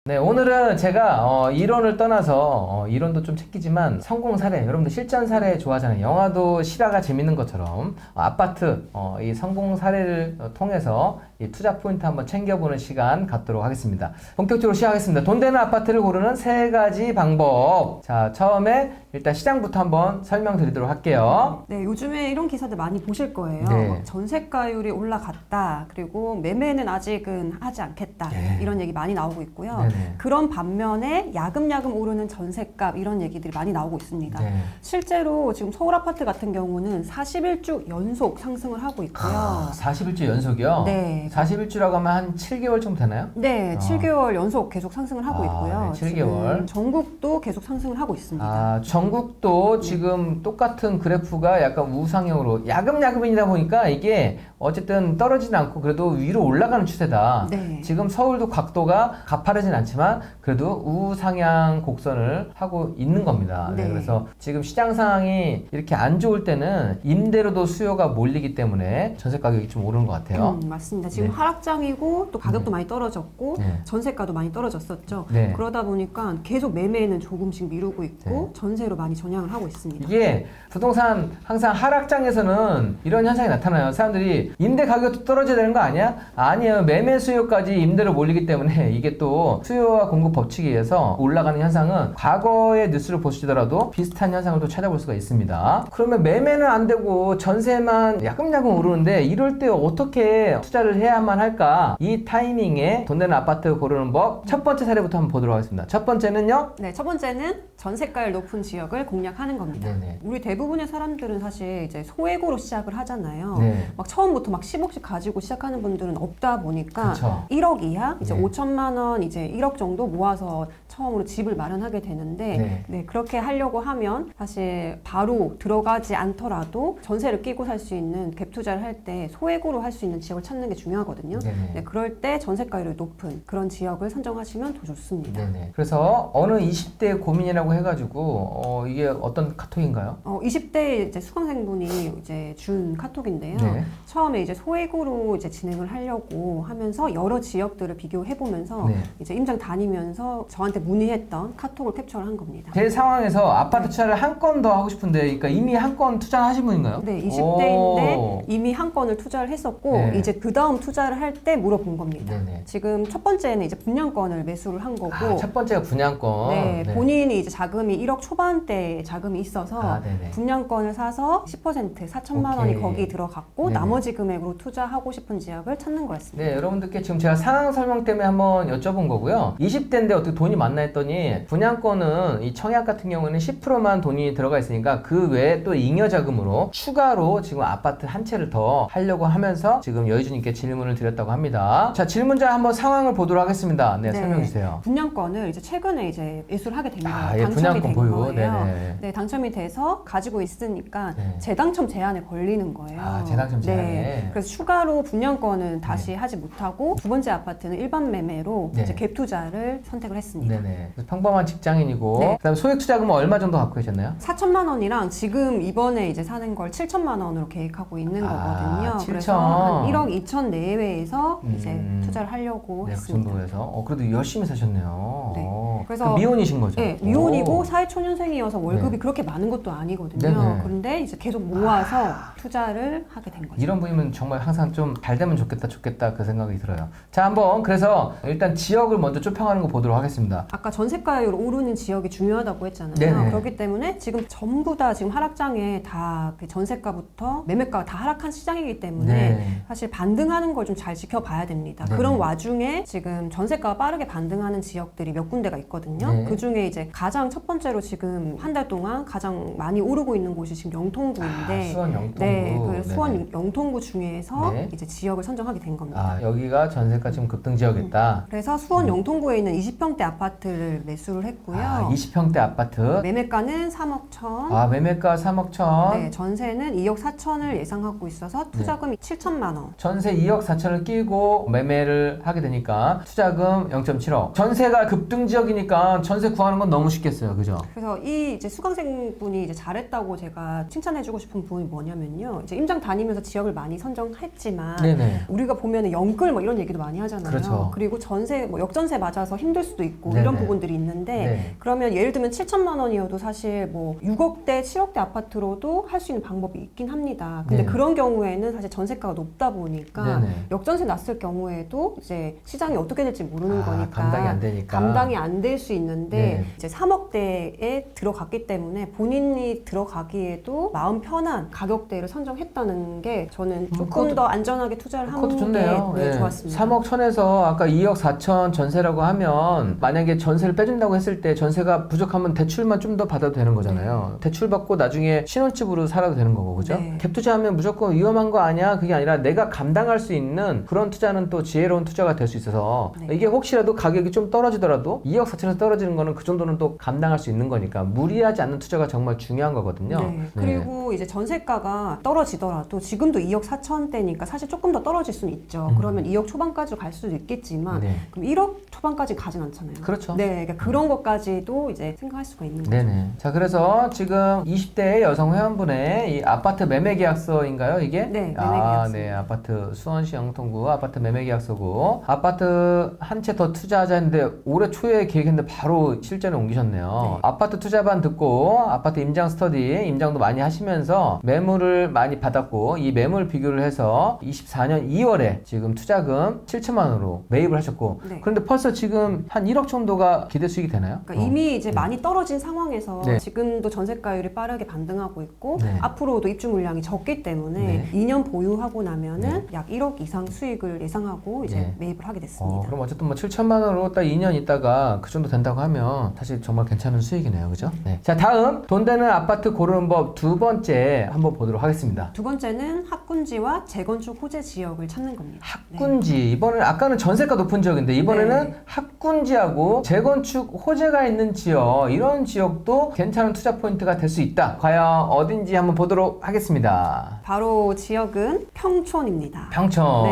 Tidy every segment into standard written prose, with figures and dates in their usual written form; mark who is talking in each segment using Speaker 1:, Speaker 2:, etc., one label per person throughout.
Speaker 1: 네, 오늘은 제가 이론을 떠나서 이론도 좀 챙기지만 성공 사례, 여러분들 실전 사례 좋아하잖아요. 영화도 실화가 재밌는 것처럼 아파트 이 성공 사례를 통해서 이 투자 포인트 한번 챙겨보는 시간 갖도록 하겠습니다. 본격적으로 시작하겠습니다. 돈 되는 아파트를 고르는 3가지 방법. 자, 처음에 일단 시장부터 한번 설명드리도록 할게요.
Speaker 2: 네, 요즘에 이런 기사들 많이 보실 거예요.
Speaker 1: 네.
Speaker 2: 막 전세가율이 올라갔다. 그리고 매매는 아직은 하지 않겠다.
Speaker 1: 네.
Speaker 2: 이런 얘기 많이 나오고 있고요.
Speaker 1: 네네.
Speaker 2: 그런 반면에 야금야금 오르는 전세값 이런 얘기들이 많이 나오고 있습니다.
Speaker 1: 네.
Speaker 2: 실제로 지금 서울 아파트 같은 경우는 41주 연속 상승을 하고 있고요.
Speaker 1: 41주 연속이요?
Speaker 2: 네.
Speaker 1: 41주라고 하면 한 7개월 정도 되나요?
Speaker 2: 네, 7개월 연속 계속 상승을 하고 있고요.
Speaker 1: 네, 7개월.
Speaker 2: 지금 전국도 계속 상승을 하고 있습니다.
Speaker 1: 아, 전국도 지금 똑같은 그래프가 약간 우상형으로 야금야금이다 보니까 이게 어쨌든 떨어지진 않고 그래도 위로 올라가는 추세다.
Speaker 2: 네.
Speaker 1: 지금 서울도 각도가 가파르진 않지만 그래도 우상향 곡선을 하고 있는 겁니다. 네,
Speaker 2: 네.
Speaker 1: 그래서 지금 시장 상황이 이렇게 안 좋을 때는 임대료도 수요가 몰리기 때문에 전세 가격이 좀 오르는 것 같아요.
Speaker 2: 맞습니다. 지금
Speaker 1: 네.
Speaker 2: 하락장이고 또 가격도 많이 떨어졌고
Speaker 1: 네.
Speaker 2: 전세가도 많이 떨어졌었죠.
Speaker 1: 네.
Speaker 2: 그러다 보니까 계속 매매는 조금씩 미루고 있고
Speaker 1: 네.
Speaker 2: 전세로 많이 전향을 하고 있습니다.
Speaker 1: 이게 부동산 항상 하락장에서는 이런 현상이 나타나요. 사람들이 임대 가격도 떨어져야 되는 거 아니야? 아니에요. 매매 수요까지 임대로 몰리기 때문에 이게 또 수요와 공급 법칙에 의해서 올라가는 현상은 과거의 뉴스를 보시더라도 비슷한 현상을 또 찾아볼 수가 있습니다. 그러면 매매는 안 되고 전세만 야금야금 오르는데 이럴 때 어떻게 투자를 해야만 할까? 이 타이밍에 돈 되는 아파트 고르는 법 첫 번째 사례부터 한번 보도록 하겠습니다. 첫 번째는요.
Speaker 2: 네, 첫 번째는 전세가율 높은 지역을 공략하는 겁니다.
Speaker 1: 네네.
Speaker 2: 우리 대부분의 사람들은 사실 이제 소액으로 시작을 하잖아요.
Speaker 1: 네.
Speaker 2: 막 처음부터 막 10억씩 가지고 시작하는 분들은 없다 보니까
Speaker 1: 그쵸.
Speaker 2: 1억 이하, 이제
Speaker 1: 네.
Speaker 2: 5천만 원, 이제 1억 정도 모아서 처음으로 집을 마련하게 되는데
Speaker 1: 네.
Speaker 2: 그렇게 하려고 하면 사실 바로 들어가지 않더라도 전세를 끼고 살 수 있는 갭 투자를 할 때 소액으로 할 수 있는 지역을 찾는 게 중요하거든요.
Speaker 1: 네네.
Speaker 2: 네, 그럴 때 전세가율이 높은 그런 지역을 선정하시면 더 좋습니다.
Speaker 1: 네네. 그래서 어느 20대 고민이라고 해가지고 이게 어떤 카톡인가요?
Speaker 2: 20대 이제 수강생분이 이제 준 카톡인데요.
Speaker 1: 네.
Speaker 2: 처음에 이제 소액으로 이제 진행을 하려고 하면서 여러 지역들을 비교해 보면서
Speaker 1: 네.
Speaker 2: 이제 임장 다니면서 저한테 문의했던 카톡을 캡처를 한 겁니다.
Speaker 1: 제 상황에서 아파트 투자를 한 건 더 하고 싶은데, 그러니까 이미 한 건 투자하신 분인가요?
Speaker 2: 네,
Speaker 1: 오.
Speaker 2: 20대인데 이미 한 건을 투자를 했었고
Speaker 1: 네.
Speaker 2: 이제 그 다음 투자를 할 때 물어본 겁니다.
Speaker 1: 네네.
Speaker 2: 지금 첫 번째는 이제 분양권을 매수를 한 거고
Speaker 1: 아, 첫 번째가 분양권.
Speaker 2: 네, 본인이 이제 자금이 1억 초반대 자금이 있어서
Speaker 1: 아, 네네.
Speaker 2: 분양권을 사서 10% 4천만 원이
Speaker 1: 오케이.
Speaker 2: 거기 들어갔고
Speaker 1: 네네.
Speaker 2: 나머지 금액으로 투자하고 싶은 지역을 찾는 거였습니다.
Speaker 1: 네, 여러분들께 지금 제가 상황 설명 때문에 한번 여쭤본 거고요. 20대인데 어떻게 돈이 많나 했더니 분양권은 이 청약 같은 경우는 10%만 돈이 들어가 있으니까 그 외에 또 잉여 자금으로 추가로 지금 아파트 한 채를 더 하려고 하면서 지금 여의주님께 질문을 드렸다고 합니다. 자, 질문자 한번 상황을 보도록 하겠습니다. 네, 설명해 주세요.
Speaker 2: 분양권을 이제 최근에 이제 매수를 하게 됩니다.
Speaker 1: 아, 예,
Speaker 2: 당첨이
Speaker 1: 분양권
Speaker 2: 된
Speaker 1: 보유.
Speaker 2: 거예요.
Speaker 1: 네네.
Speaker 2: 네, 당첨이 돼서 가지고 있으니까
Speaker 1: 네.
Speaker 2: 재당첨 제한에 걸리는 거예요.
Speaker 1: 아, 재당첨 제한에.
Speaker 2: 네. 그래서 추가로 분양권은 다시 하지 못하고 두 번째 아파트는 일반 매매로
Speaker 1: 네.
Speaker 2: 이제 갭 투자를 선택을 했습니다.
Speaker 1: 네네. 그래서 평범한 직장인이고,
Speaker 2: 네.
Speaker 1: 그다음에 소액 투자금은 얼마 정도 갖고 계셨나요?
Speaker 2: 4천만 원이랑 지금 이번에 이제 사는 걸 7천만 원으로 계획하고 있는
Speaker 1: 아,
Speaker 2: 거거든요.
Speaker 1: 7천.
Speaker 2: 그래서 한 1억 2천 내외에서 이제
Speaker 1: 음.
Speaker 2: 투자를 하려고
Speaker 1: 네, 그
Speaker 2: 했습니다.
Speaker 1: 정도에서. 그래도 열심히 사셨네요.
Speaker 2: 네.
Speaker 1: 그래서
Speaker 2: 그래서
Speaker 1: 미혼이신 거죠?
Speaker 2: 네, 미혼이고
Speaker 1: 오.
Speaker 2: 사회초년생이어서 월급이
Speaker 1: 네.
Speaker 2: 그렇게 많은 것도 아니거든요.
Speaker 1: 네네.
Speaker 2: 그런데 이제 계속 모아서 투자를 하게 된 거죠.
Speaker 1: 이런 분이면 정말 항상 좀 잘 되면 좋겠다 그 생각이 들어요. 자, 한번 그래서 일단 지역을 먼저 좁혀가는 거 보도록 하겠습니다.
Speaker 2: 아까 전세가율 오르는 지역이 중요하다고 했잖아요.
Speaker 1: 네네.
Speaker 2: 그렇기 때문에 지금 전부 다 지금 하락장에 다 그 전세가부터 매매가가 다 하락한 시장이기 때문에
Speaker 1: 네.
Speaker 2: 사실 반등하는 걸 좀 잘 지켜봐야 됩니다.
Speaker 1: 네네.
Speaker 2: 그런 와중에 지금 전세가가 빠르게 반등하는 지역들이 몇 군데가 있거든요.
Speaker 1: 네.
Speaker 2: 그 중에 이제 가장 첫 번째로 지금 한 달 동안 가장 많이 오르고 있는 곳이 지금 영통구인데
Speaker 1: 수원 영통구.
Speaker 2: 네, 그
Speaker 1: 네네.
Speaker 2: 수원 영통구 중에서
Speaker 1: 네.
Speaker 2: 이제 지역을 선정하게 된 겁니다.
Speaker 1: 아, 여기가 전세가 지금 급등 지역이다.
Speaker 2: 그래서 수원 영통구에 있는 20평대 아파트를 매수를 했고요.
Speaker 1: 아, 20평대 아파트.
Speaker 2: 매매가는 3억 천.
Speaker 1: 아, 매매가 3억 천.
Speaker 2: 네, 전세는 2억 4천을 예상하고 있어서 투자금이 7천만 원.
Speaker 1: 전세 2억 2억 4천을 끼고 매매를 하게 되니까 투자금 0.7억. 전세가 급등 지역이니까 전세 구하는 건 너무 쉽겠어요. 그죠?
Speaker 2: 그래서 이 이제 수강생분이 이제 잘했다고 제가 칭찬해주고 싶은 부분이 뭐냐면요. 이제 임장 다니면서 지역을 많이 선정했지만
Speaker 1: 네네.
Speaker 2: 우리가 보면은 영끌 뭐 이런 얘기도 많이 하잖아요.
Speaker 1: 그렇죠.
Speaker 2: 그리고 전세 뭐 역전세 맞아서 힘들 수도 있고
Speaker 1: 네네.
Speaker 2: 이런 부분들이 있는데
Speaker 1: 네.
Speaker 2: 그러면 예를 들면 7천만 원이어도 사실 뭐 6억대, 7억대 아파트로도 할 수 있는 방법이 있긴 합니다. 근데
Speaker 1: 네.
Speaker 2: 그런 경우에는 사실 전세가가 높다 보니까
Speaker 1: 네네.
Speaker 2: 역전세 났을 경우에도 이제 시장이 어떻게 될지 모르는 거니까
Speaker 1: 감당이 안 되니까.
Speaker 2: 감당이 안 될 수 있는데
Speaker 1: 네.
Speaker 2: 이제 3억대에 들어갔기 때문에 본인이 들어가기에도 마음 편한 가격대를 선정했다는 게 저는 조금
Speaker 1: 그것도-
Speaker 2: 더 안전하게 투자를 한
Speaker 1: 그것도
Speaker 2: 게
Speaker 1: 좋네요.
Speaker 2: 네,
Speaker 1: 예.
Speaker 2: 좋았습니다.
Speaker 1: 3억 천에서 아까 2억 4천 전세라고 하면 만약에 전세를 빼준다고 했을 때 전세가 부족하면 대출만 좀 더 받아도 되는 거잖아요. 대출 받고 나중에 신혼집으로 살아도 되는 거고, 그죠?
Speaker 2: 네.
Speaker 1: 갭 투자하면 무조건 위험한 거 아니야? 그게 아니라 내가 감당할 수 있는 그런 투자는 또 지혜로운 투자가 될 수 있어서
Speaker 2: 네.
Speaker 1: 이게 혹시라도 가격이 좀 떨어지더라도 2억 4천에서 떨어지는 거는 그 정도는 또 감당할 수 있는 거니까 무리하지 않는 투자가 정말 중요한 거거든요.
Speaker 2: 네. 그리고 이제 전세가가 떨어지더라도 지금도 2억 4천대니까 사실 조금 더 떨어질 수는 있죠. 그러면 2억 초반까지 갈 수도 있겠지만
Speaker 1: 네.
Speaker 2: 그럼 1억 초반까지 가진 않잖아요.
Speaker 1: 그렇죠.
Speaker 2: 네, 그러니까 그런 것까지도 이제 생각할 수가 있는 거죠.
Speaker 1: 네네. 자, 그래서 지금 20대 여성 회원분의 이 아파트 매매 계약서인가요, 이게?
Speaker 2: 네, 매매
Speaker 1: 아,
Speaker 2: 계약서.
Speaker 1: 네. 아파트 수원시 영통구 아파트 매매 계약서고 아파트 한 채 더 투자하자 했는데 올해 초에 계획했는데 바로 실전에 옮기셨네요.
Speaker 2: 네.
Speaker 1: 아파트 투자반 듣고 아파트 임장 스터디, 임장도 많이 하시면서 매물을 많이 받았고 이 매물 비교를 해서 24년 2월에 지금 투자금 7천만 원으로 매입을 하셨고
Speaker 2: 네.
Speaker 1: 그런데 벌써 지금 한 1억 정도가 기대 수익이 되나요?
Speaker 2: 그러니까 이미 이제 많이 떨어진 상황에서
Speaker 1: 네.
Speaker 2: 지금도 전세가율이 빠르게 반등하고 있고
Speaker 1: 네.
Speaker 2: 앞으로도 입주 물량이 적기 때문에
Speaker 1: 네.
Speaker 2: 2년 보유하고 나면은 약 1억 이상 수익을 예상하고 이제
Speaker 1: 네.
Speaker 2: 매입을 하게 됐습니다.
Speaker 1: 그럼 어쨌든 뭐 7천만 원으로 딱 2년 있다가 그 정도 된다고 하면 사실 정말 괜찮은 수익이네요. 그죠? 네. 자, 다음 돈 되는 아파트 고르는 법 두 번째 한번 보도록 하겠습니다.
Speaker 2: 두 번째는 학군지와 재건축 호재 지역을 찾는 겁니다.
Speaker 1: 학군지. 이번에는 아까는 전세가 높은 지역인데 이번에는
Speaker 2: 네.
Speaker 1: 학군지하고 재건축 호재가 있는 지역 이런 지역도 괜찮은 투자 포인트가 될 수 있다. 과연 어딘지 한번 보도록 하겠습니다.
Speaker 2: 바로 지역은 평촌입니다.
Speaker 1: 평촌.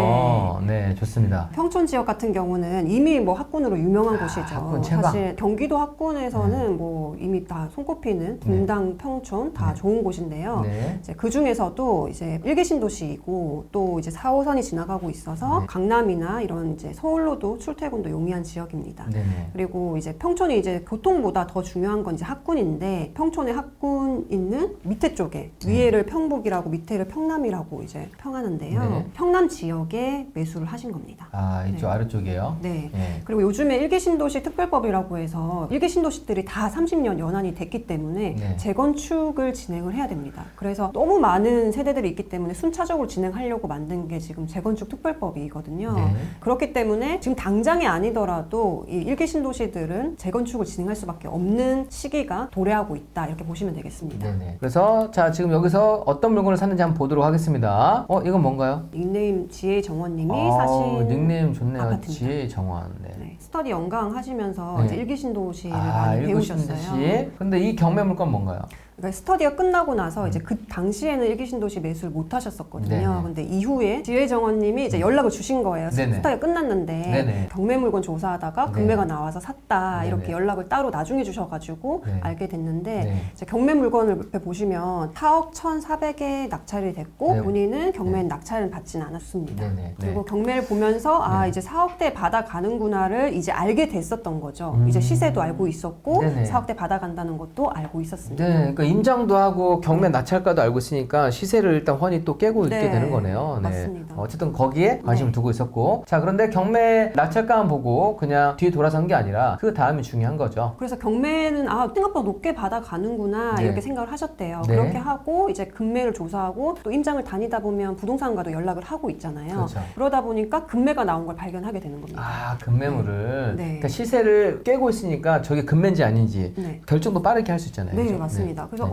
Speaker 2: 네.
Speaker 1: 네, 좋습니다.
Speaker 2: 평촌 지역 같은 경우는 이미 뭐 학군으로 유명한 곳이죠.
Speaker 1: 학군 최강.
Speaker 2: 사실 경기도 학군에서는 뭐 이미 다 손꼽히는 분당, 평촌 다 좋은 곳인데요.
Speaker 1: 네.
Speaker 2: 이제 그 중에서도 이제 1기 신도시이고 또 이제 4호선이 지나가고 있어서
Speaker 1: 네.
Speaker 2: 강남이나 이런 이제 서울로도 출퇴근도 용이한 지역입니다.
Speaker 1: 네네.
Speaker 2: 그리고 이제 평촌이 이제 교통보다 더 중요한 건 이제 학군인데 평촌에 학군 있는 밑에 쪽에 위에를 평북이라고 밑에를 평남이라고 이제 평하는데요.
Speaker 1: 네.
Speaker 2: 평남 지역에 매수를 하신 겁니다.
Speaker 1: 아, 이쪽 아래쪽이에요?
Speaker 2: 네.
Speaker 1: 네.
Speaker 2: 그리고 요즘에 일기 신도시 특별법이라고 해서 일기 신도시들이 다 30년 연한이 됐기 때문에
Speaker 1: 네.
Speaker 2: 재건축을 진행을 해야 됩니다. 그래서 너무 많은 세대들이 있기 때문에 순차적으로 진행하려고 만든 게 지금 재건축 특별법이거든요.
Speaker 1: 네.
Speaker 2: 그렇기 때문에 지금 당장이 아니더라도 이 일기 신도시들은 재건축을 진행할 수밖에 없는 시기가 도래하고 있다 이렇게 보시면 되겠습니다.
Speaker 1: 네네. 그래서 자 지금 여기서 어떤 물건을 샀는지 한번 보도록 하겠습니다. 이건 뭔가요?
Speaker 2: 닉네임 지혜 정원님이 사신
Speaker 1: 닉네임 좋네요.
Speaker 2: 아파트입니다.
Speaker 1: 지혜 정원. 네.
Speaker 2: 네, 스터디 연강 하시면서
Speaker 1: 네.
Speaker 2: 이제 일기 신도시를 많이 배우셨어요.
Speaker 1: 시. 근데 이 경매 물건 뭔가요?
Speaker 2: 그러니까 스터디가 끝나고 나서 이제 그 당시에는 일기 신도시 매수를 못 하셨었거든요.
Speaker 1: 네네.
Speaker 2: 근데 이후에 지혜 정원님이 이제 연락을 주신 거예요.
Speaker 1: 네네.
Speaker 2: 스터디가 끝났는데
Speaker 1: 네네.
Speaker 2: 경매 물건 조사하다가
Speaker 1: 네.
Speaker 2: 금매가 나와서 샀다
Speaker 1: 네네.
Speaker 2: 이렇게 연락을 따로 나중에 주셔가지고
Speaker 1: 네.
Speaker 2: 알게 됐는데
Speaker 1: 네.
Speaker 2: 이제 경매 물건을 옆에 보시면 4억 1,400에 낙찰이 됐고
Speaker 1: 네.
Speaker 2: 본인은 경매 낙찰은 받지는 않았습니다.
Speaker 1: 네네.
Speaker 2: 그리고 경매를 보면서 아
Speaker 1: 네.
Speaker 2: 이제 4억대 받아가는구나를 이제 알게 됐었던 거죠. 이제 시세도 알고 있었고
Speaker 1: 네네.
Speaker 2: 4억대 받아간다는 것도 알고 있었습니다.
Speaker 1: 네, 그러니까 임장도 하고 경매 낙찰가도 알고 있으니까 시세를 일단 훤히 또 깨고 있게
Speaker 2: 네,
Speaker 1: 되는 거네요. 네.
Speaker 2: 맞습니다.
Speaker 1: 어쨌든 거기에 관심을
Speaker 2: 네.
Speaker 1: 두고 있었고, 자 그런데 경매 낙찰가만 보고 그냥 뒤에 돌아선 게 아니라 그 다음이 중요한 거죠.
Speaker 2: 그래서 경매는 아 생각보다 높게 받아가는구나
Speaker 1: 네.
Speaker 2: 이렇게 생각을 하셨대요.
Speaker 1: 네.
Speaker 2: 그렇게 하고 이제 금매를 조사하고 또 임장을 다니다 보면 부동산과도 연락을 하고 있잖아요.
Speaker 1: 그렇죠.
Speaker 2: 그러다 보니까 금매가 나온 걸 발견하게 되는 겁니다.
Speaker 1: 아 금매물을
Speaker 2: 네.
Speaker 1: 그러니까 시세를 깨고 있으니까 저게 금매인지 아닌지
Speaker 2: 네.
Speaker 1: 결정도 빠르게 할 수 있잖아요.
Speaker 2: 네,
Speaker 1: 그죠?
Speaker 2: 맞습니다. 그래서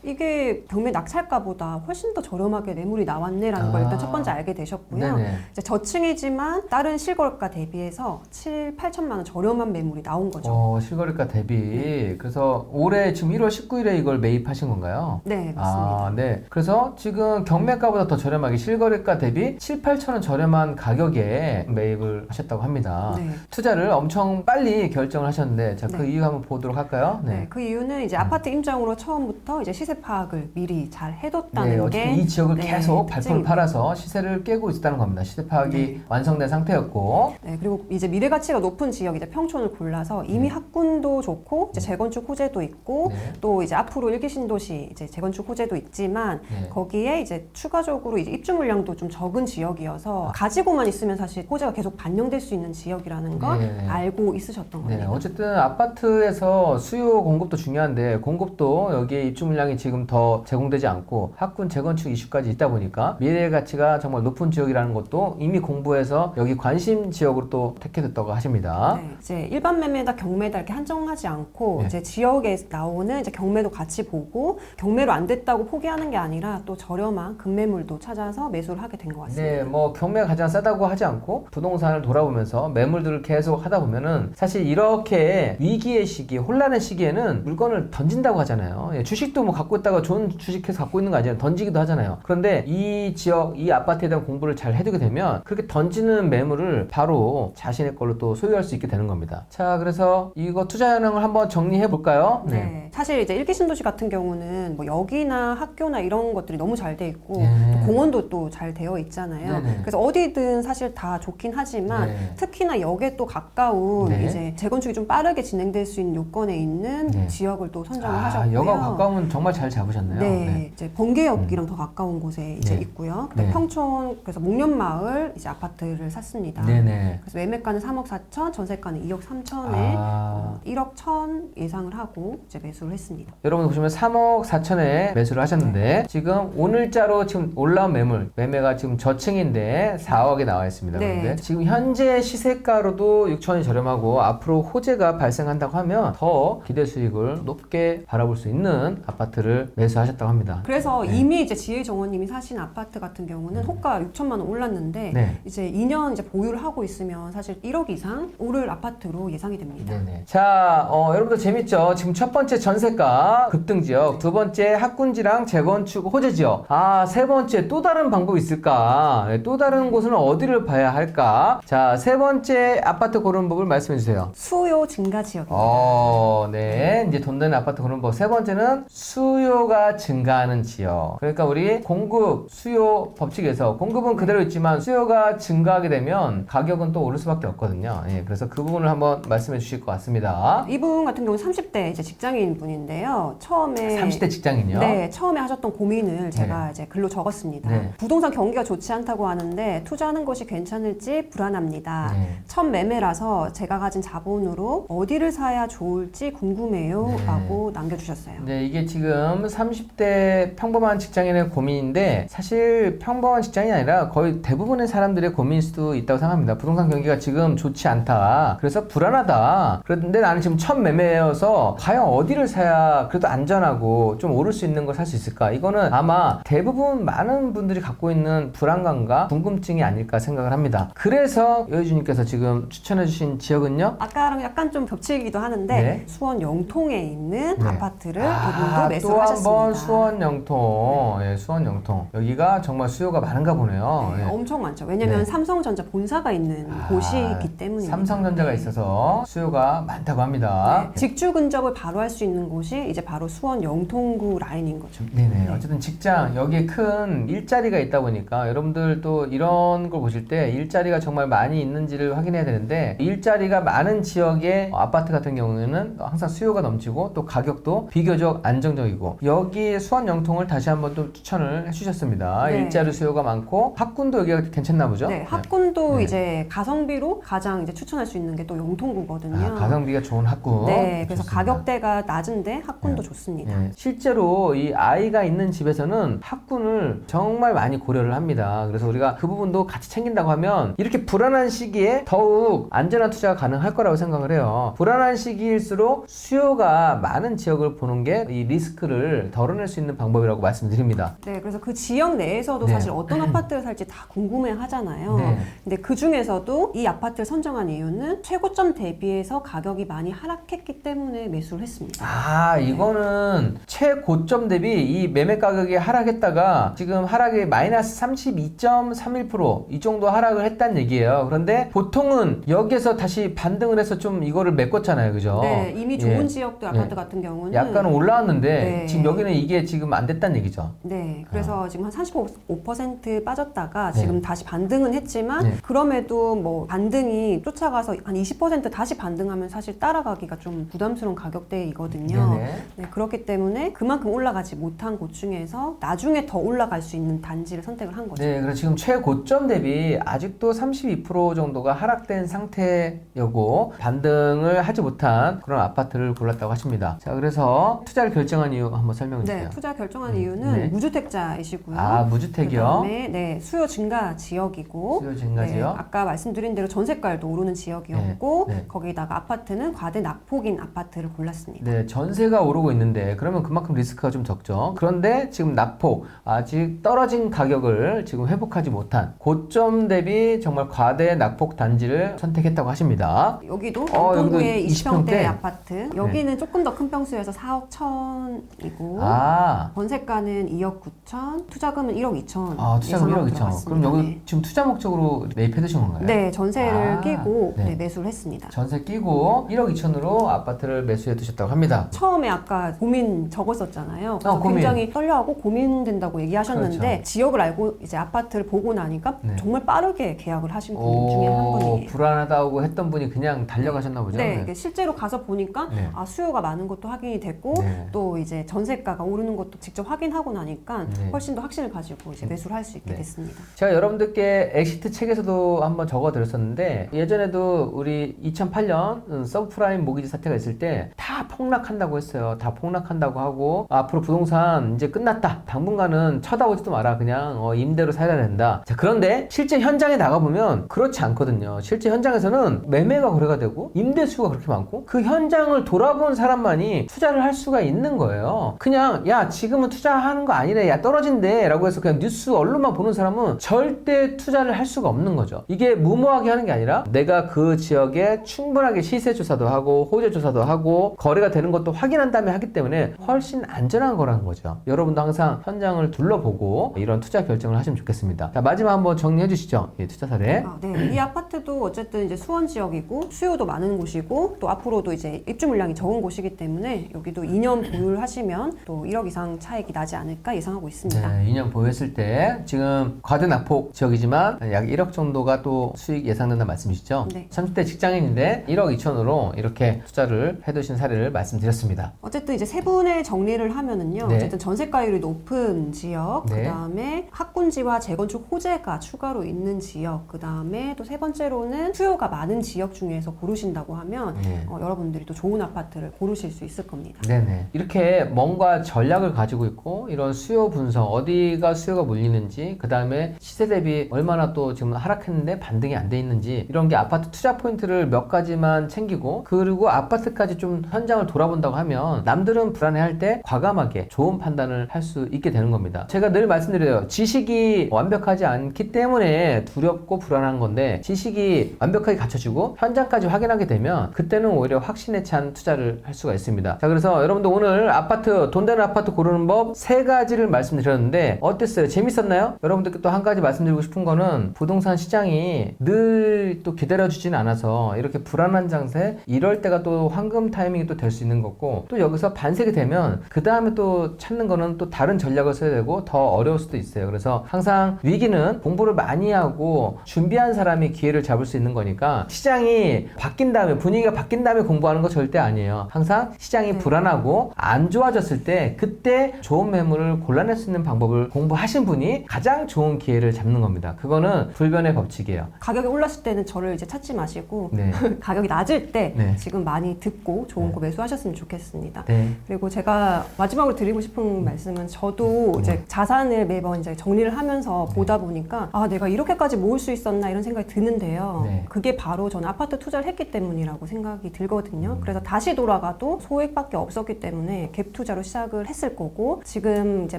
Speaker 1: 네.
Speaker 2: 이게 경매 낙찰가보다 훨씬 더 저렴하게 매물이 나왔네라는 걸 일단 첫 번째 알게 되셨고요.
Speaker 1: 네네.
Speaker 2: 이제 저층이지만 다른 실거래가 대비해서 7, 8천만 원 저렴한 매물이 나온 거죠.
Speaker 1: 실거래가 대비. 그래서 올해 지금 1월 19일에 이걸 매입하신 건가요?
Speaker 2: 네, 맞습니다.
Speaker 1: 네. 그래서 지금 경매가보다 더 저렴하게 실거래가 대비 7, 8천 원 저렴한 가격에 매입을 하셨다고 합니다.
Speaker 2: 네.
Speaker 1: 투자를 엄청 빨리 결정을 하셨는데, 자, 그
Speaker 2: 네.
Speaker 1: 이유 한번 보도록 할까요?
Speaker 2: 네, 그 이유는 이제 아파트 임장으로 처음부터 이제 시세 파악을 미리 잘 해뒀다는
Speaker 1: 네,
Speaker 2: 게
Speaker 1: 어쨌든 이 지역을 계속 발품을
Speaker 2: 특징입니다.
Speaker 1: 팔아서 시세를 깨고 있다는 겁니다. 시세 파악이 완성된 상태였고.
Speaker 2: 네, 그리고 이제 미래 가치가 높은 지역 이제 평촌을 골라서 이미 학군도 좋고 이제 재건축 호재도 있고
Speaker 1: 네.
Speaker 2: 또 이제 앞으로 일기 신도시 이제 재건축 호재도 있지만
Speaker 1: 네.
Speaker 2: 거기에 이제 추가적으로 이제 입주 물량도 좀 적은 지역이어서 가지고만 있으면 사실 호재가 계속 반영될 수 있는 지역이라는 걸
Speaker 1: 네.
Speaker 2: 알고 있으셨던
Speaker 1: 네,
Speaker 2: 겁니다.
Speaker 1: 어쨌든 아파트에서 수요 공급도 중요한데 공급도 여기에 입주 물량이 지금 더 제공되지 않고 학군 재건축 이슈까지 있다 보니까 미래 가치가 정말 높은 지역이라는 것도 이미 공부해서 여기 관심 지역으로 또 택해뒀다고 하십니다.
Speaker 2: 네, 이제 일반 매매다 경매다 이렇게 한정하지 않고
Speaker 1: 네.
Speaker 2: 이제 지역에 나오는 이제 경매도 같이 보고 경매로 안 됐다고 포기하는 게 아니라 또 저렴한 급매물도 찾아서 매수를 하게 된 것 같습니다.
Speaker 1: 네, 뭐 경매가 가장 싸다고 하지 않고 부동산을 돌아보면서 매물들을 계속 하다 보면은 사실 이렇게 위기의 시기, 혼란의 시기에는 물건을 던진다고 하잖아요. 예, 주식도 뭐 갖고 있다가 좋은 주식해서 갖고 있는 거 아니에요. 던지기도 하잖아요. 그런데 이 지역, 이 아파트에 대한 공부를 잘 해두게 되면 그렇게 던지는 매물을 바로 자신의 걸로 또 소유할 수 있게 되는 겁니다. 자, 그래서 이거 투자 현황을 한번 정리해 볼까요?
Speaker 2: 네. 사실 이제 일기 신도시 같은 경우는 뭐 역이나 학교나 이런 것들이 너무 잘 돼 있고
Speaker 1: 네.
Speaker 2: 또 공원도 또 잘 되어 있잖아요.
Speaker 1: 네네.
Speaker 2: 그래서 어디든 사실 다 좋긴 하지만
Speaker 1: 네.
Speaker 2: 특히나 역에 또 가까운
Speaker 1: 네.
Speaker 2: 이제 재건축이 좀 빠르게 진행될 수 있는 요건에 있는
Speaker 1: 네.
Speaker 2: 지역을 또 선정을 하셨고요.
Speaker 1: 여가 가까우면 정말 잘 잡으셨네요.
Speaker 2: 네, 이제 번개역이랑 더 가까운 곳에 이제
Speaker 1: 네.
Speaker 2: 있고요.
Speaker 1: 네.
Speaker 2: 평촌 그래서 목련마을 이제 아파트를 샀습니다.
Speaker 1: 네네.
Speaker 2: 그래서 매매가는 3억 4천, 전세가는 2억 3천에
Speaker 1: 아.
Speaker 2: 1억 1천 예상을 하고 이제 매수를 했습니다.
Speaker 1: 여러분 보시면 3억 4천에 매수를 하셨는데 지금 오늘자로 지금 올라온 매매가 지금 저층인데 4억에 나와 있습니다.
Speaker 2: 네.
Speaker 1: 그런데 지금 현재 시세가로도 6천이 저렴하고 앞으로 호재가 발생한다고 하면 더 기대 수익을 높게 바라볼 수 있는 아파트를 매수하셨다고 합니다.
Speaker 2: 그래서
Speaker 1: 네.
Speaker 2: 이미 이제 지혜 정원님이 사신 아파트 같은 경우는 호가 6천만 원 올랐는데
Speaker 1: 네.
Speaker 2: 이제 2년 이제 보유를 하고 있으면 사실 1억 이상 오를 아파트로 예상이 됩니다.
Speaker 1: 네네. 자, 여러분들 재밌죠? 지금 첫 번째 전세가 급등 지역, 두 번째 학군지랑 재건축 호재 지역, 세 번째 또 다른 방법이 있을까? 네, 또 다른 곳은 어디를 봐야 할까? 자, 세 번째 아파트 고르는 법을 말씀해 주세요.
Speaker 2: 수요 증가 지역입니다.
Speaker 1: 네. 이제 돈 되는 아파트 고르는 법. 세 번째는 수요가 증가하는 지역. 그러니까 우리 공급, 수요 법칙에서 공급은 그대로 있지만 수요가 증가하게 되면 가격은 또 오를 수밖에 없거든요. 예, 그래서 그 부분을 한번 말씀해 주실 것 같습니다.
Speaker 2: 이분 같은 경우는 30대 이제 직장인 분인데요. 처음에
Speaker 1: 30대 직장인요?
Speaker 2: 네, 처음에 하셨던 고민을 제가 이제 글로 적었습니다.
Speaker 1: 네.
Speaker 2: 부동산 경기가 좋지 않다고 하는데 투자하는 것이 괜찮을지 불안합니다.
Speaker 1: 네.
Speaker 2: 첫 매매라서 제가 가진 자본으로 어디를 사야 좋을지 궁금해요.
Speaker 1: 네.
Speaker 2: 라고 남겨주셨어요.
Speaker 1: 네, 이게 지금 30대 평범한 직장인의 고민인데 사실 평범한 직장이 아니라 거의 대부분의 사람들의 고민일 수도 있다고 생각합니다. 부동산 경기가 지금 좋지 않다. 그래서 불안하다. 그런데 나는 지금 첫 매매여서 과연 어디를 사야 그래도 안전하고 좀 오를 수 있는 걸 살 수 있을까? 이거는 아마 대부분 많은 분들이 갖고 있는 불안감과 궁금증이 아닐까 생각을 합니다. 그래서 여희주님께서 지금 추천해주신 지역은요?
Speaker 2: 아까랑 약간 좀 겹치기도 하는데
Speaker 1: 네.
Speaker 2: 수원 영통에 있는
Speaker 1: 네.
Speaker 2: 아파트를 이분도 매수를
Speaker 1: 또
Speaker 2: 하셨습니다.
Speaker 1: 한 번 수원 영통. 예, 수원 영통. 여기가 정말 수요가 많은가 보네요.
Speaker 2: 네,
Speaker 1: 예.
Speaker 2: 엄청 많죠. 왜냐면
Speaker 1: 네.
Speaker 2: 삼성전자 본사가 있는 곳이기 때문입니다.
Speaker 1: 삼성전자가 있어서 수요가 많다고 합니다.
Speaker 2: 네, 직주 근접을 바로 할 수 있는 곳이 이제 바로 수원 영통구 라인인 거죠.
Speaker 1: 네네. 어쨌든 직장, 여기에 큰 일자리가 있다 보니까 여러분들 또 이런 걸 보실 때 일자리가 정말 많이 있는지를 확인해야 되는데 일자리가 많은 지역의 아파트 같은 경우에는 항상 수요가 넘치고 또 가격도 비교적 안정적이고 여기 수원 영통을 다시 한번 또 추천을 해주셨습니다.
Speaker 2: 네.
Speaker 1: 일자리 수요가 많고 학군도 여기가 괜찮나 보죠?
Speaker 2: 네, 학군도
Speaker 1: 네.
Speaker 2: 이제 가성비로 가장 이제 추천할 수 있는 게 또 영통구거든요.
Speaker 1: 가성비가 좋은 학군.
Speaker 2: 네, 그래서
Speaker 1: 좋습니다.
Speaker 2: 가격대가 낮은데 학군도 좋습니다.
Speaker 1: 네, 실제로 이 아이가 있는 집에서는 학군을 정말 많이 고려를 합니다. 그래서 우리가 그 부분도 같이 챙긴다고 하면 이렇게 불안한 시기에 더욱 안전한 투자가 가능할 거라고 생각을 해요. 불안한 시기일수록 수요가 많은 지역을 보는 게 이 리스크를 덜어낼 수 있는 방법이라고 말씀드립니다.
Speaker 2: 네, 그래서 그 지역 내에서도
Speaker 1: 네.
Speaker 2: 사실 어떤 아파트를 살지 다 궁금해 하잖아요.
Speaker 1: 네.
Speaker 2: 근데 그 중에서도 이 아파트를 선정한 이유는 최고점 대비해서 가격이 많이 하락했기 때문에 매수를 했습니다.
Speaker 1: 아, 이거는 최고점 대비 이 매매 가격이 하락했다가 지금 하락이 마이너스 32.31%이 정도 하락을 했다는 얘기예요. 그런데 보통은 여기에서 다시 반등을 해서 좀 이거를 메꿨잖아요. 그죠?
Speaker 2: 네, 이미 좋은
Speaker 1: 예.
Speaker 2: 지역들 아파트 같은 경우는
Speaker 1: 약간은 올라왔는데
Speaker 2: 네.
Speaker 1: 지금 여기는 이게 지금 안 됐다는 얘기죠.
Speaker 2: 네, 그래서 지금 한 35% 빠졌다가
Speaker 1: 네.
Speaker 2: 지금 다시 반등은 했지만
Speaker 1: 네.
Speaker 2: 그럼에도 뭐 반등이 쫓아가서 한 20% 다시 반등하면 사실 따라가기가 좀 부담스러운 가격대이거든요.
Speaker 1: 네네.
Speaker 2: 네, 그렇기 때문에 그만큼 올라가지 못한 곳 중에서 나중에 더 올라갈 수 있는 단지를 선택을 한 거죠.
Speaker 1: 네, 그래서 지금 최고점 대비 아직도 32% 정도가 하락된 상태여고 반등을 하지 못한 그런 아파트를 골랐다고 하십니다. 자, 그래서 투자를 결정한 이유 한번 설명해 주세요.
Speaker 2: 네, 투자 결정한 이유는
Speaker 1: 네.
Speaker 2: 무주택자이시고요.
Speaker 1: 아, 무주택이요?
Speaker 2: 그다음에 네, 수요 증가 지역이고
Speaker 1: 수요 증가
Speaker 2: 네,
Speaker 1: 지역?
Speaker 2: 아까 말씀드린 대로 전세가율도 오르는 지역이었고
Speaker 1: 네, 네.
Speaker 2: 거기다가 아파트는 과대 낙폭인 아파트를 골랐습니다.
Speaker 1: 네, 전세가 오르고 있는데 그러면 그만큼 리스크가 좀 적죠. 그런데 지금 낙폭 아직 떨어진 가격을 지금 회복하지 못한 고점 대비 정말 과대 낙폭 단지를 선택했다고 하십니다.
Speaker 2: 여기도
Speaker 1: 여기도
Speaker 2: 영통구의 20평대
Speaker 1: 20평대?
Speaker 2: 아파트. 여기는 조금 더 큰 평수여서 4억 1천이고
Speaker 1: 아,
Speaker 2: 전세가는 2억 9천, 투자금은 1억 2천.
Speaker 1: 아, 투자금 1억 2천. 그럼 여기
Speaker 2: 네.
Speaker 1: 지금 투자 목적으로 매입해 두신 건가요?
Speaker 2: 네, 전세를
Speaker 1: 아,
Speaker 2: 끼고
Speaker 1: 네.
Speaker 2: 네, 매수를 했습니다.
Speaker 1: 전세 끼고 1억 2천으로 아파트를 매수해 두셨다고 합니다.
Speaker 2: 처음에 아까 고민 적었었잖아요. 그래서
Speaker 1: 고민.
Speaker 2: 굉장히 떨려하고 고민된다고 얘기하셨는데
Speaker 1: 그렇죠.
Speaker 2: 지역을 알고 이제 아파트를 보고 나니까
Speaker 1: 네.
Speaker 2: 정말 빠르게 계약을 하신 분 중에 한 분이에요.
Speaker 1: 불안하다고 했던 분이 그냥 달려가셨나 보죠?
Speaker 2: 네, 이게 실제로 가서 보니까
Speaker 1: 네.
Speaker 2: 아, 수요가 많은 것도 확인이 됐고
Speaker 1: 네.
Speaker 2: 또 이제 전세가가 오르는 것도 직접 확인하고 나니까
Speaker 1: 네.
Speaker 2: 훨씬 더 확신을 가지고 이제 매수를 할 수 있게
Speaker 1: 네.
Speaker 2: 됐습니다.
Speaker 1: 제가 여러분들께 엑시트 책에서도 한번 적어드렸었는데 예전에도 우리 2008년 서브프라임 모기지 사태가 있을 때 다 폭락한다고 했어요. 다 폭락한다고 하고 앞으로 부동산 이제 끝났다. 당분간은 쳐다보지도 마라. 그냥 임대로 살아야 된다. 자, 그런데 실제 현장에 나가보면 그렇지 않거든요. 실제 현장에서는 매매가 거래가 되고 임대 수요가 그렇게 많고 그 현장을 돌아본 사람만이 투자를 할 수가 있는 거예요. 그냥 야 지금은 투자하는 거 아니래. 야 떨어진대 라고 해서 그냥 뉴스 언론만 보는 사람은 절대 투자를 할 수가 없는 거죠. 이게 무모하게 하는 게 아니라 내가 그 지역에 충분하게 시세 조사도 하고 호재 조사도 하고 거래가 되는 것도 확인한 다음에 하기 때문에 훨씬 안전한 거라는 거죠. 여러분도 항상 현장을 둘러보고 이런 투자 결정을 하시면 좋겠습니다. 자, 마지막 한번 정리해 주시죠. 예, 투자 사례.
Speaker 2: 네, 이 아파트도 어쨌든 이제 수원 지역이고 수요도 많은 곳이고 또 앞으로도 이제 입주 물량이 적은 곳이기 때문에 여기도 2년 보유를 하시면 또 1억 이상 차익이 나지 않을까 예상하고 있습니다.
Speaker 1: 네, 2년 보유했을 때 지금 과대 낙폭 지역이지만 약 1억 정도가 또 수익 예상된다는 말씀이시죠?
Speaker 2: 네.
Speaker 1: 30대 직장인인데 1억 2천으로 이렇게 투자를 해두신 사례를 말씀드렸습니다.
Speaker 2: 어쨌든 이제 세 분의 정리를 하면은요.
Speaker 1: 네.
Speaker 2: 어쨌든 전세가율이 높은 지역,
Speaker 1: 네.
Speaker 2: 그다음에 학군지와 재건축 호재가 추가로 있는 지역, 그다음에 또 세 번째로는 수요가 많은 지역 중에서 고르신다고 하면
Speaker 1: 네.
Speaker 2: 여러분들이 또 좋은 아파트를 고르실 수 있을 겁니다.
Speaker 1: 네네. 이렇게 뭔가 전략을 가지고 있고 이런 수요 분석, 어디가 수요가 몰리는지, 그 다음에 시세 대비 얼마나 또 지금 하락했는데 반등이 안 돼 있는지, 이런 게 아파트 투자 포인트를 몇 가지만 챙기고 그리고 아파트까지 좀 현장을 돌아본다고 하면 남들은 불안해할 때 과감하게 좋은 판단을 할 수 있게 되는 겁니다. 제가 늘 말씀드려요. 지식이 완벽하지 않기 때문에 두렵고 불안한 건데 지식이 완벽하게 갖춰지고 현장까지 확인하게 되면 그때는 오히려 확신에 찬 투자를 할 수가 있습니다. 자, 그래서 여러분들 오늘 아파트, 돈 되는 아파트 고르는 법 3가지를 말씀드렸는데 어땠어요? 재밌었나요? 여러분들께 또 한 가지 말씀드리고 싶은 거는 부동산 시장이 늘 또 기다려주지는 않아서 이렇게 불안한 장세, 이럴 때가 또 황금 타이밍이 또 될 수 있는 거고, 또 여기서 반색이 되면 그 다음에 또 찾는 거는 또 다른 전략을 써야 되고 더 어려울 수도 있어요. 그래서 항상 위기는 공부를 많이 하고 준비한 사람이 기회를 잡을 수 있는 거니까 시장이 바뀐 다음에, 분위기가 바뀐 다음에 공부하는 거 절대 아니에요. 항상 시장이 불안하고 안 좋아졌을 때 그때 좋은 매물을 골라낼 수 있는 방법을 공부하신 분이 가장 좋은 기회를 잡는 겁니다. 그거는 불변의 법칙이에요.
Speaker 2: 가격이 올랐을 때는 저를 이제 찾지 마시고
Speaker 1: 네.
Speaker 2: 가격이 낮을 때
Speaker 1: 네.
Speaker 2: 지금 많이 듣고 좋은
Speaker 1: 네.
Speaker 2: 거 매수하셨으면 좋겠습니다.
Speaker 1: 네.
Speaker 2: 그리고 제가 마지막으로 드리고 싶은 말씀은 저도 이제 자산을 매번 이제 정리를 하면서 보다 보니까 아, 내가 이렇게까지 모을 수 있었나 이런 생각이 드는데요.
Speaker 1: 네.
Speaker 2: 그게 바로 저는 아파트 투자를 했기 때문이라고 생각이 들거든요. 그래서 다시 돌아가도 소액밖에 없었기 때문에 때문에 갭 투자로 시작을 했을 거고 지금 이제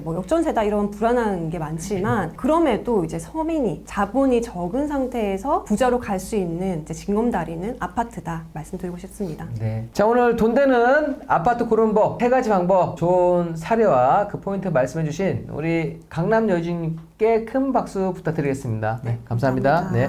Speaker 2: 뭐 역전세다 이런 불안한 게 많지만 그럼에도 이제 서민이 자본이 적은 상태에서 부자로 갈 수 있는 이제 징검다리는 아파트다 말씀드리고 싶습니다.
Speaker 1: 네. 자, 오늘 돈 되는 아파트 고르는 법, 세 가지 방법, 좋은 사례와 그 포인트 말씀해주신 우리 강남 여주님께 큰 박수 부탁드리겠습니다. 네, 감사합니다. 네.